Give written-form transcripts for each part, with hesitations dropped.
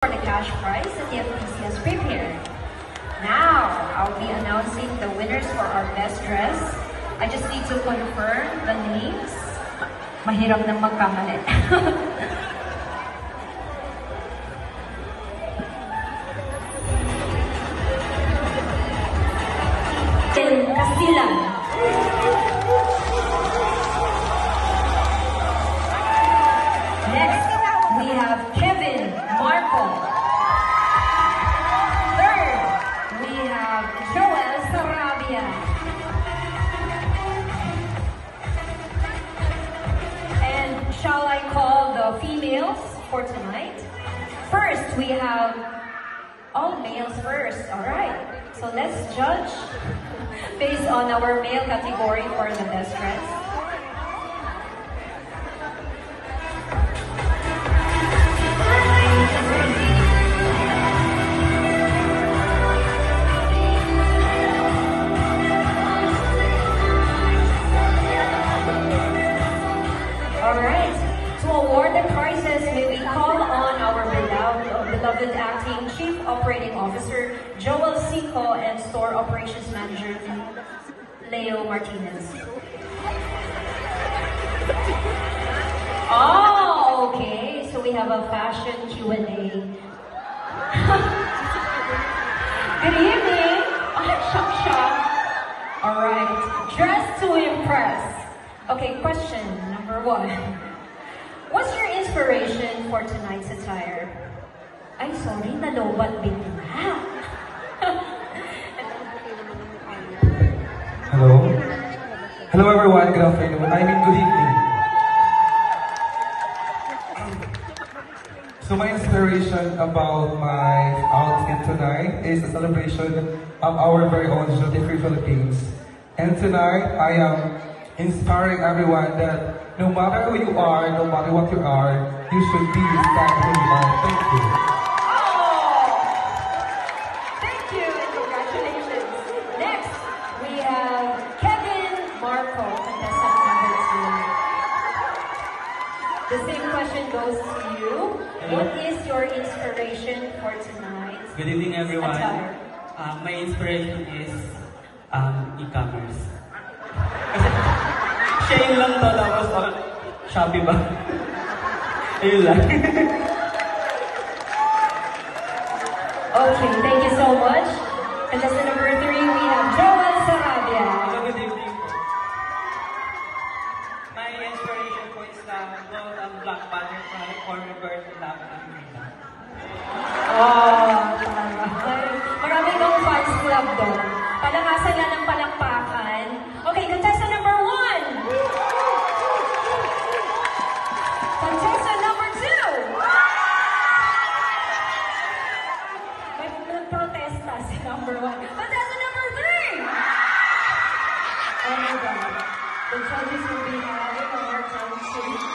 for the cash prize that the FPC has prepared. Now, I'll be announcing the winners for our best dress. I just need to confirm the names. Mahirap nang magkamali. Castilla. Next, we have Kevin Marco. Third, we have Joel Sarabia. And shall I call the females for tonight? First, we have all males first. All right. So let's judge based on our male category for the best dress. Alright, to award the prizes, may we call on our beloved acting Chief Operating Officer, Joel Cinco, and Store Operations Manager, Leo Martinez. Oh, okay, so we have a fashion Q&A. Good evening. Shock. Alright, dress to impress. Okay, question number 1. What's your inspiration for tonight's attire? Ay, sorry, nalobat bigla. Hello? Hello everyone, good afternoon. I mean, good evening. So my inspiration about my outfit tonight is a celebration of our very own duty-free Philippines. And tonight, I am inspiring everyone that no matter who you are, no matter what you are, you should be stand who you are. Thank you. Thank you and congratulations. Next, we have Kevin Marco, contestant number 2. The same question goes to you. What is your inspiration for tonight? Good evening, everyone. Attire? My inspiration is e-commerce. Shane lang to, tapos Shopee ba? Ayun lang. Okay, thank you so much. Contestant number 3, we have Joel Sarabia. Hello, good evening. My inspiration po is Black Butterfly, Corner Bird, Black America. Oh, marami kang fans club doon. Palakasan na ng palakpakan. Okay, contestant number 1. Contestant number 2. May nagprotesta si number 1. Contestant number 3. Oh my God. The judges will be having a hard time to choose.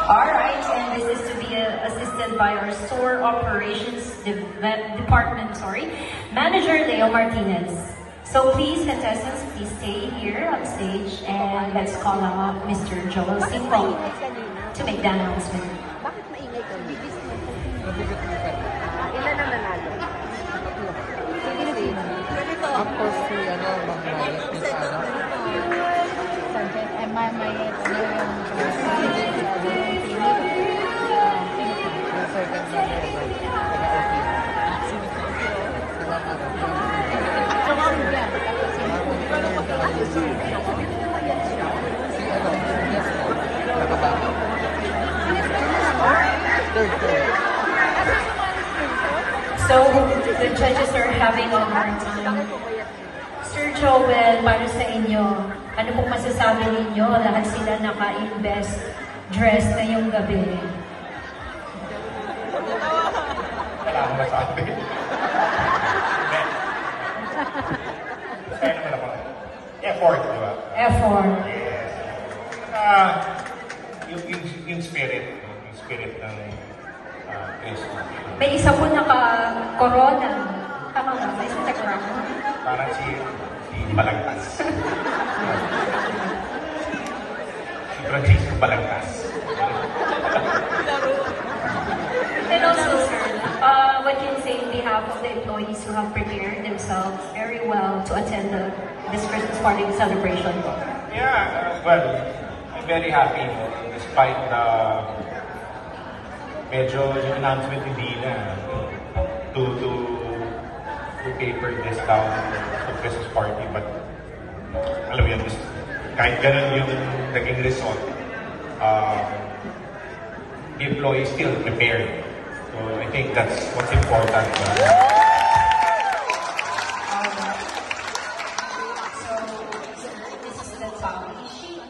Alright, and this is to be assisted by our Store Operations Department, Manager Leo Martinez. So please, contestants, please stay here on stage and let's call out Mr. Joel Cinco to make the announcement. Bakit maingay ka? Ilan ang nanalo? Sige. Of course, si magbayad ni Sarah. So, the judges are having a hard time. Sir Joel, para sa inyo, ano pong masasabi ninyo? Lahat sila naka-invest dress ngayong gabi. Wala akong masabi. Kaya naman ako. Effort, di ba? Effort. Yes. spirit ng Christmas. May isa po naka-corona. Tama ba? May Santa Cruz. Parang si Balagtas. Si Francisco Balagtas. And also, sir, what can you say in behalf of the employees who have prepared themselves very well to attend this Christmas party celebration? Yeah, well, I'm very happy, no? Despite the medyo yung announcement hindi na to paper this down to Christmas party, but alam mo yun, kahit ganun yung naging result, the employees still prepared. So I think that's what's important. This is the tally sheet.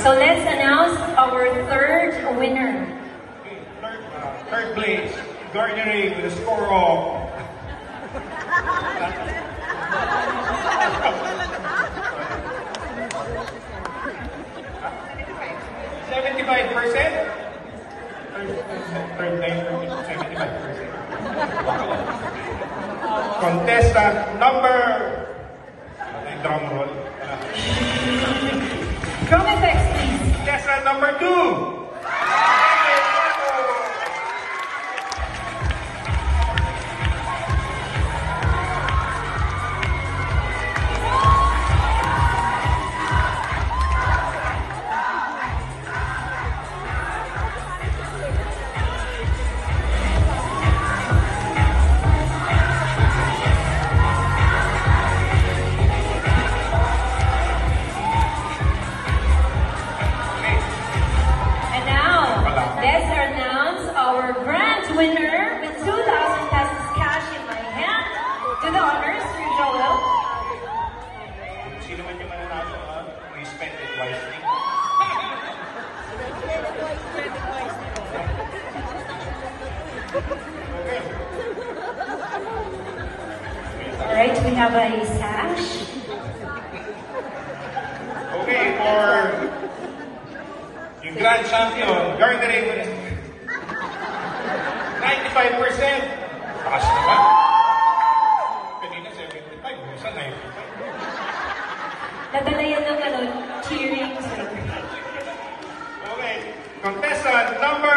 So let's announce our third winner. Third place, Gardner with a score of 75%. Third time, 75%. Contestant number, drum roll. Drum effects, please. Contestant number 2. Let's announce our grand winner with 2,000 pesos cash in my hand. To the honors, Sir Joel. Sino man yung mananalo, we spend it wisely. Alright, we have a sash. Okay, for yung grand champion, Gardner with 95%. Takas naman. Kanina 75, busa 95. Nadala yan ng cheering. Okay, contestant number